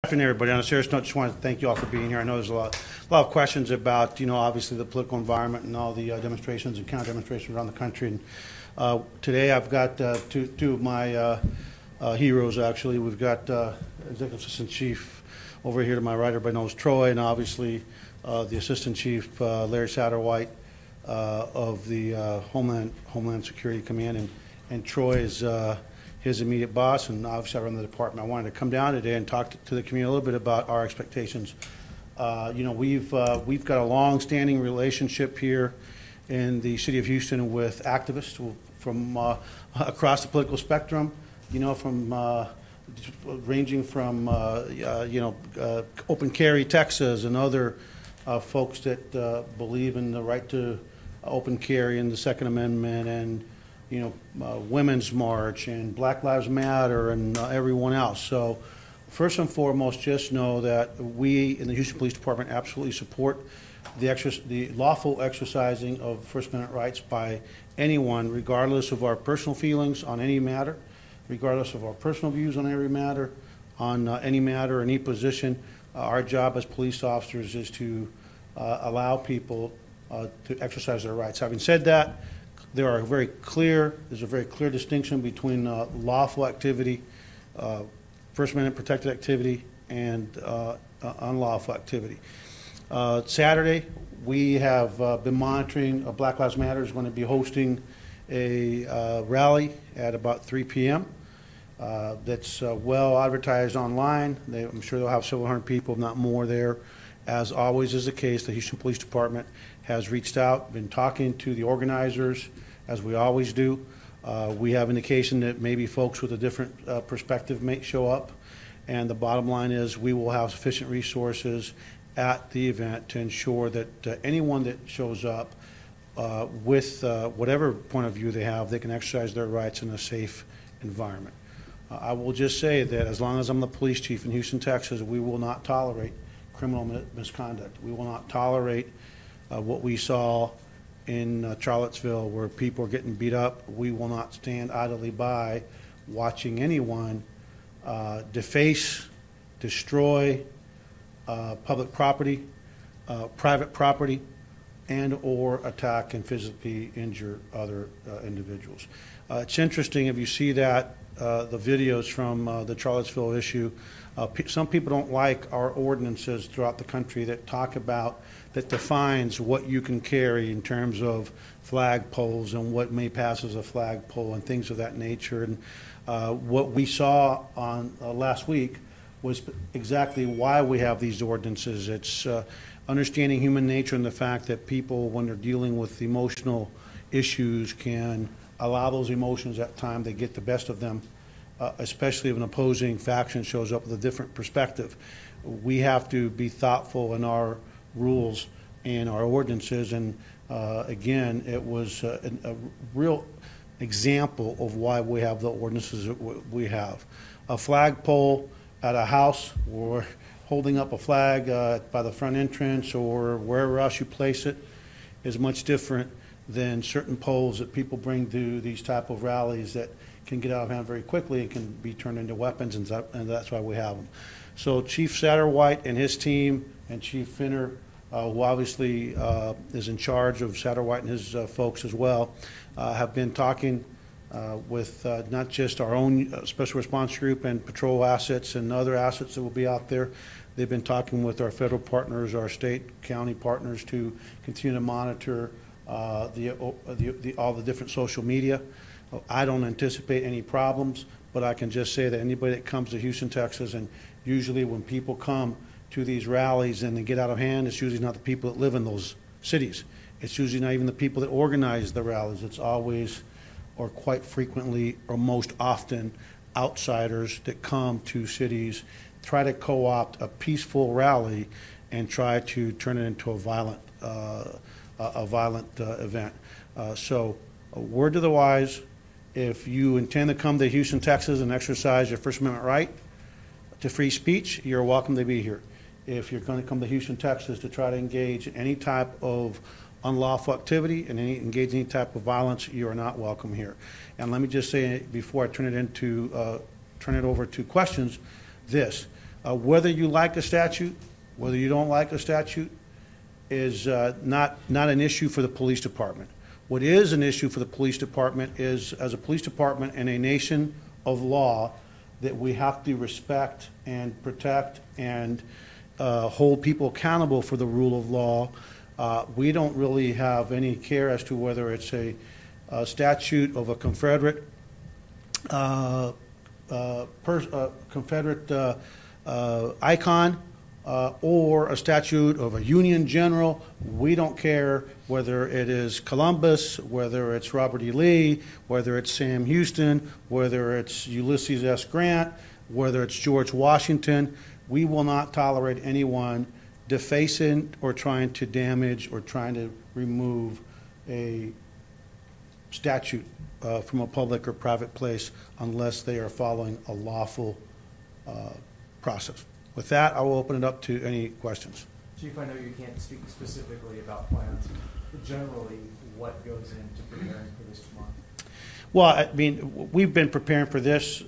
Good afternoon, everybody. On a serious note, just wanted to thank you all for being here. I know there's a lot of questions about, obviously the political environment and all the demonstrations and counter demonstrations around the country. And today I've got two of my heroes, actually. We've got Executive Assistant Chief over here to my right, everybody knows Troy, and obviously the Assistant Chief, Larry Satterwhite, of the Homeland Security Command. And Troy is his immediate boss, and obviously I run the department. I wanted to come down today and talk to the community a little bit about our expectations. We've got a long-standing relationship here in the city of Houston with activists from across the political spectrum. From ranging from open carry Texas and other folks that believe in the right to open carry and the Second Amendment, and Women's March and Black Lives Matter and everyone else. So first and foremost, just know that we in the Houston Police Department absolutely support the lawful exercising of First Amendment rights by anyone, regardless of our personal feelings on any matter, regardless of our personal views on every matter, on any matter, any position. Our job as police officers is to allow people to exercise their rights. Having said that, there's a very clear distinction between lawful activity, First Amendment protected activity, and unlawful activity. Saturday, we have been monitoring. Black Lives Matter is going to be hosting a rally at about 3 p.m. That's well advertised online. I'm sure they'll have several hundred people, if not more, there. As always is the case, the Houston Police Department has reached out, been talking to the organizers, as we always do. We have indication that maybe folks with a different perspective may show up, and the bottom line is we will have sufficient resources at the event to ensure that anyone that shows up with whatever point of view they have, they can exercise their rights in a safe environment. I will just say that as long as I'm the police chief in Houston, Texas, we will not tolerate criminal misconduct. We will not tolerate what we saw in Charlottesville, where people are getting beat up. We will not stand idly by watching anyone deface, destroy public property, private property, and or attack and physically injure other individuals. It's interesting if you see that the videos from the Charlottesville issue. Some people don't like our ordinances throughout the country that talk about, that defines what you can carry in terms of flag poles and what may pass as a flag pole and things of that nature. And what we saw on last week was exactly why we have these ordinances. It's understanding human nature and the fact that people, when they're dealing with emotional issues, can allow those emotions at time. They get the best of them, especially if an opposing faction shows up with a different perspective. We have to be thoughtful in our rules and our ordinances, and again, it was a real example of why we have the ordinances that we have. A flagpole at a house, or holding up a flag by the front entrance or wherever else you place it, is much different than certain poles that people bring to these type of rallies that can get out of hand very quickly and can be turned into weapons, and that's why we have them. So Chief Satterwhite and his team, and Chief Finner, who obviously is in charge of Satterwhite and his folks as well, have been talking with not just our own special response group and patrol assets and other assets that will be out there. They've been talking with our federal partners, our state, county partners, to continue to monitor all the different social media. I don't anticipate any problems, but I can just say that anybody that comes to Houston, Texas, and usually when people come to these rallies and they get out of hand, it's usually not the people that live in those cities. It's usually not even the people that organize the rallies. It's always, or quite frequently, or most often, outsiders that come to cities, try to co-opt a peaceful rally and try to turn it into a violent event. So a word to the wise: if you intend to come to Houston, Texas and exercise your First Amendment right to free speech, you're welcome to be here. If you're going to come to Houston, Texas to try to engage in any type of unlawful activity and engage in any type of violence, you are not welcome here. And let me just say, before I turn it over to questions, this: Whether you like a statute, whether you don't like a statute, is not an issue for the police department. What is an issue for the police department is, as a police department in a nation of law, that we have to respect and protect and hold people accountable for the rule of law. We don't really have any care as to whether it's a statute of a Confederate icon or a statute of a Union general. We don't care whether it is Columbus, whether it's Robert E. Lee, whether it's Sam Houston, whether it's Ulysses S. Grant, whether it's George Washington. We will not tolerate anyone defacing or trying to damage or trying to remove a statute from a public or private place unless they are following a lawful process. With that, I will open it up to any questions. Chief, I know you can't speak specifically about plans, but generally, what goes into preparing for this tomorrow? Well, I mean, we've been preparing for this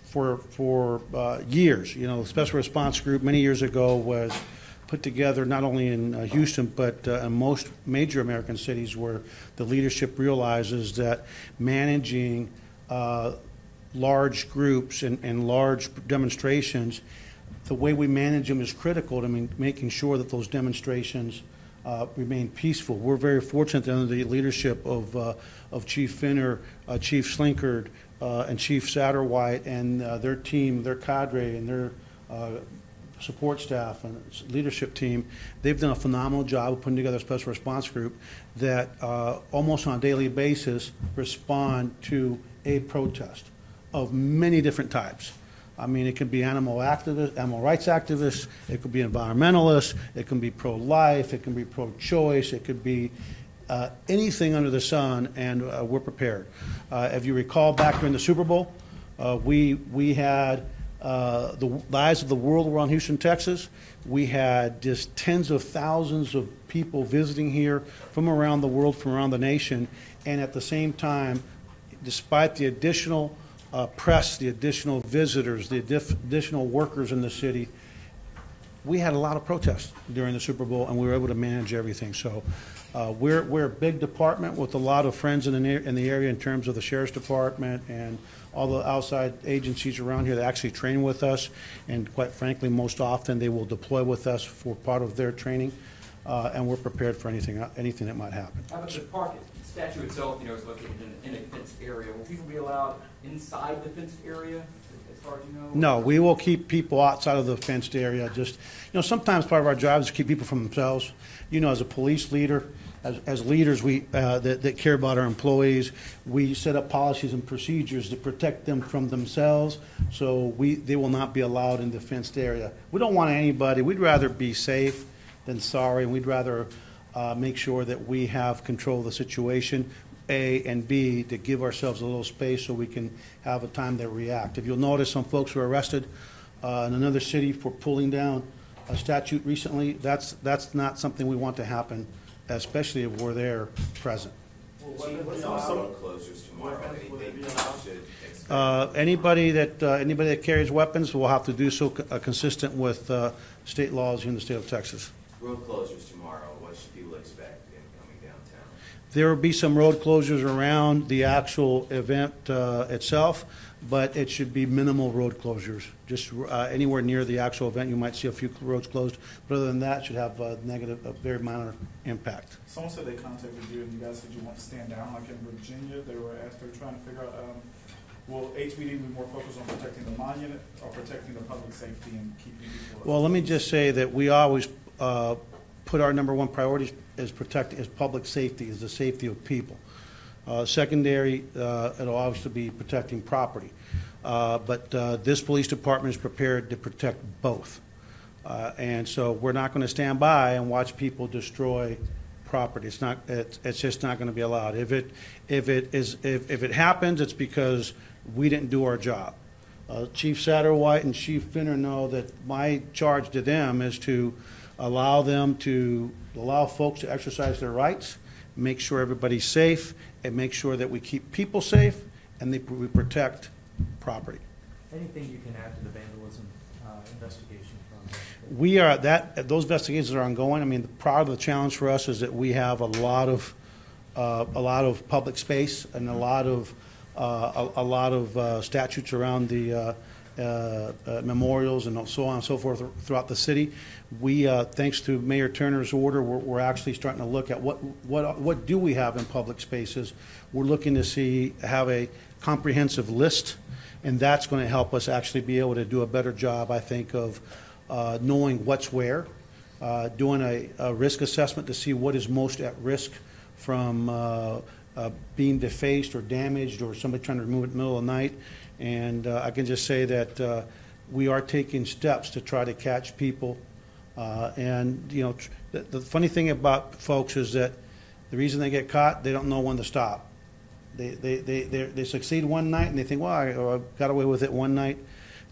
for years. You know, the Special Response Group many years ago was put together not only in Houston, but in most major American cities where the leadership realizes that managing large groups and large demonstrations, the way we manage them is critical to making sure that those demonstrations remain peaceful. We're very fortunate under the leadership of Chief Finner, Chief Slinkard, and Chief Satterwhite and their team, their cadre, and their support staff and leadership team. They've done a phenomenal job of putting together a special response group that almost on a daily basis respond to a protest of many different types. I mean, it could be animal activists, animal rights activists, it could be environmentalists, it can be pro-life, it can be pro-choice, it could be anything under the sun, and we're prepared. If you recall, back during the Super Bowl, we had the Eyes of the World were on Houston, Texas. We had just tens of thousands of people visiting here from around the world, from around the nation, and at the same time, despite the additional press, the additional visitors, the additional workers in the city, we had a lot of protests during the Super Bowl, and we were able to manage everything. So we're a big department with a lot of friends in the area in terms of the Sheriff's Department and all the outside agencies around here that actually train with us, and quite frankly, most often they will deploy with us for part of their training, and we're prepared for anything that might happen. How about the park statue itself, is located in a fenced area. Will people be allowed inside the fenced area, as far as you know? No, we will keep people outside of the fenced area. Just, sometimes part of our job is to keep people from themselves. As a police leader, as leaders that care about our employees, we set up policies and procedures to protect them from themselves, so they will not be allowed in the fenced area. We don't want anybody. We'd rather be safe than sorry, and we'd rather make sure that we have control of the situation, A, and B, to give ourselves a little space so we can have a time to react. If you'll notice, some folks were arrested in another city for pulling down a statute recently. That's not something we want to happen, especially if we're there present. Anybody that carries weapons will have to do so consistent with state laws in the state of Texas. Road closures tomorrow. What should people expect in coming downtown? There will be some road closures around the actual event itself, but it should be minimal road closures. Just anywhere near the actual event, you might see a few roads closed, but other than that, it should have a very minor impact. Someone said they contacted you and you guys said you want to stand down, like in Virginia. They were trying to figure out, will HPD be more focused on protecting the monument or protecting the public safety and keeping people? Well, let me just say that we always put our number one priority is public safety, is the safety of people. Secondary, it'll obviously be protecting property. But this police department is prepared to protect both. And so we're not going to stand by and watch people destroy property. It's just not going to be allowed. If it happens, it's because we didn't do our job. Chief Satterwhite and Chief Finner know that my charge to them is to allow folks to exercise their rights, make sure everybody's safe, and make sure that we keep people safe and we protect property. Anything you can add to the vandalism investigation from? We are, those investigations are ongoing. I mean, part of the challenge for us is that we have a lot of public space and a lot of statutes around the memorials and so on and so forth throughout the city. We, thanks to Mayor Turner's order, we're actually starting to look at what do we have in public spaces. We're looking to have a comprehensive list, and that's going to help us actually be able to do a better job, I think, of knowing what's where, doing a risk assessment to see what is most at risk from being defaced or damaged or somebody trying to remove it in the middle of the night. And I can just say that we are taking steps to try to catch people. And, you know, the funny thing about folks is that the reason they get caught, they don't know when to stop. They succeed one night and they think, well, I got away with it one night.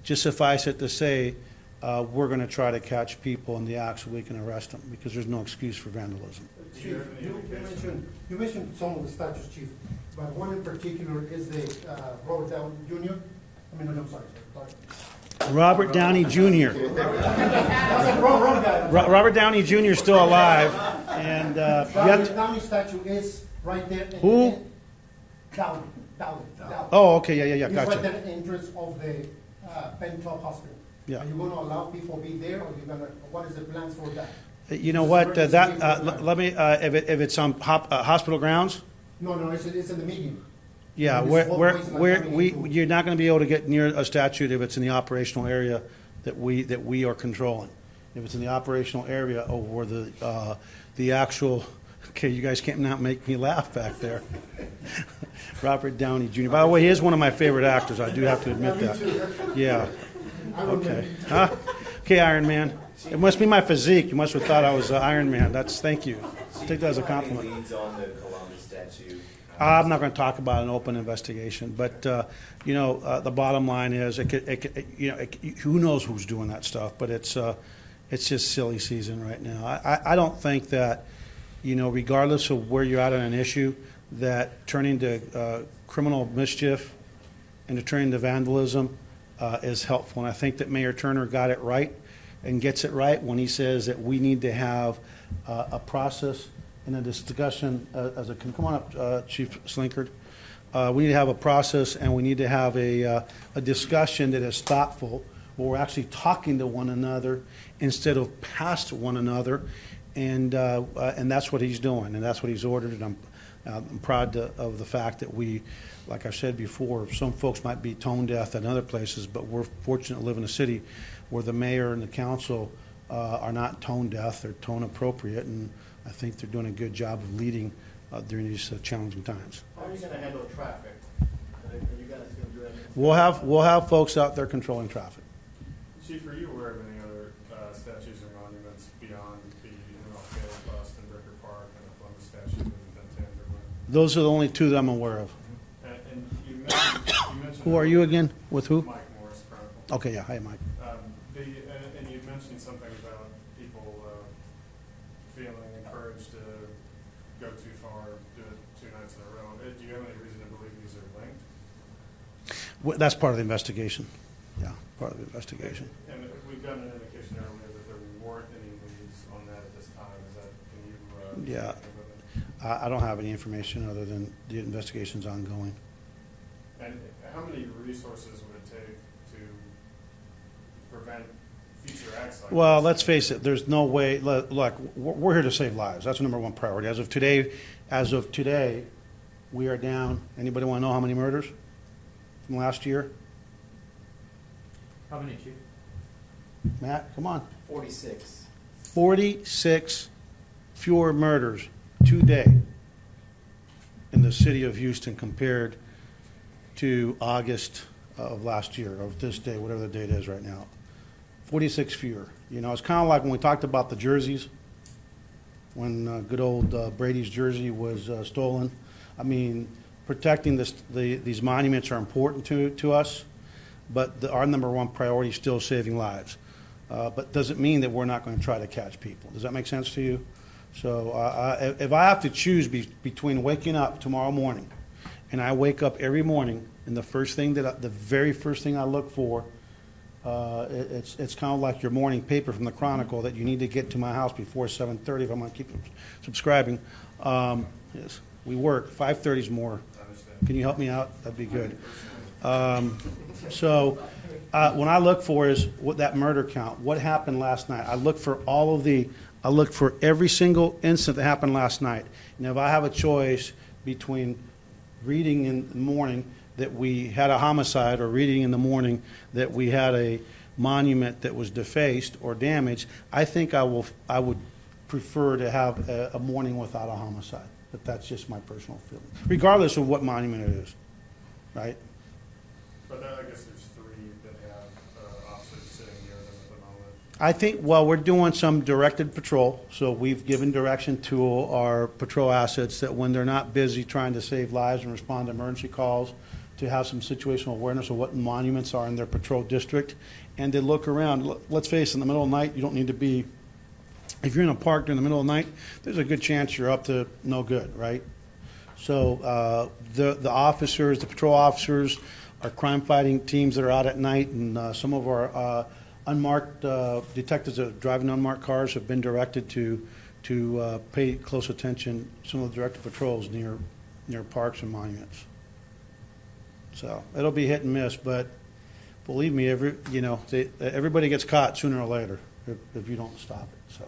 Just suffice it to say, we're going to try to catch people in the act so we can arrest them, because there's no excuse for vandalism. Chief, you mentioned some of the statutes, Chief, but one in particular is the Robert Downey Jr. I'm sorry. Robert Downey Jr. Wrong guy. Robert Downey Jr. is still alive, and Robert Downey statue is right there. Who? Downey. Oh, okay, yeah, He's gotcha. right at the entrance of the Penn Top Hospital. Yeah. Are you going to allow people to be there, or are you going to? What is the plans for that? You know what? Let me. If it's on hospital grounds. No, it's in the medium. Yeah, you're not going to be able to get near a statute if it's in the operational area that we are controlling. If it's in the operational area or the actual. Okay, you guys can't not make me laugh back there. Robert Downey Jr. By the way, he is one of my favorite actors. I do have to admit that. Yeah. Okay. Huh? Okay, Iron Man. It must be my physique. You must have thought I was Iron Man. Thank you. I take that as a compliment. Any leads on the Columbus statue? I'm not going to talk about an open investigation, but the bottom line is, who knows who's doing that stuff? But it's just silly season right now. I don't think that, regardless of where you're at on an issue, that turning to criminal mischief and to turning to vandalism is helpful. And I think that Mayor Turner got it right and gets it right when he says that we need to have a process and a discussion. Come on up, Chief Slinkard. We need to have a process, and we need to have a discussion that is thoughtful, where we're actually talking to one another instead of past one another, and that's what he's doing, and that's what he's ordered. And I'm proud of the fact that we, like I said before, some folks might be tone deaf in other places, but we're fortunate to live in a city where the mayor and the council are not tone deaf; they're tone appropriate, and I think they're doing a good job of leading during these challenging times. How are you going to handle traffic? Are you guys going to do anything? We'll have folks out there controlling traffic. Chief, are you aware of any other statues or monuments beyond the MLK bust in Ricker Park and the Columbus statue in Tangier? Those are the only two that I'm aware of. And you mentioned Who are you again? With who? Mike Morris, Chronicle. Okay, yeah. Hi, Mike. And you mentioned something about people feeling encouraged to go too far, do it 2 nights in a row. Do you have any reason to believe these are linked? That's part of the investigation. Yeah, part of the investigation. And we've gotten an indication earlier that there weren't any leads on that at this time. Is that, can you? Yeah. I don't have any information other than the investigation's ongoing. And how many resources would it take to prevent future acts like Well, this? let's face it. There's no way. Look, we're here to save lives. That's the number one priority. As of today, we are down. Anybody want to know how many murders from last year? How many, Chief? Matt, come on. 46. 46 fewer murders today in the city of Houston compared to August of last year, of this day, whatever the date is right now. 46 fewer. It's kind of like when we talked about the jerseys, when good old Brady's jersey was stolen. I mean, protecting these monuments are important to us, but our number one priority is still saving lives. But doesn't mean that we're not going to try to catch people. Does that make sense to you? So if I have to choose between waking up tomorrow morning, and I wake up every morning, and the very first thing I look for It's kind of like your morning paper from the Chronicle that you need to get to my house before 7:30 if I'm going to keep subscribing. Yes, we work. 5:30 is more. I understand. Can you help me out? That'd be good. So when I look for is what that murder count, what happened last night. I look for I look for every single incident that happened last night. And if I have a choice between reading in the morning that we had a homicide or reading in the morning that we had a monument that was defaced or damaged, I think I would prefer to have a morning without a homicide. But that's just my personal feeling, regardless of what monument it is, right? But I guess there's three that have officers sitting near them at the moment. I think, well, we're doing some directed patrol, so we've given direction to our patrol assets that when they're not busy trying to save lives and respond to emergency calls, to have some situational awareness of what monuments are in their patrol district, and to look around. Let's face it, in the middle of the night, you don't need to be, if you're in a park during the middle of the night, there's a good chance you're up to no good, right? So the officers, the patrol officers, our crime-fighting teams that are out at night, and some of our unmarked detectives that are driving unmarked cars have been directed to pay close attention, some of the directed patrols near parks and monuments. So it'll be hit and miss, but believe me, everybody gets caught sooner or later if you don't stop it. So.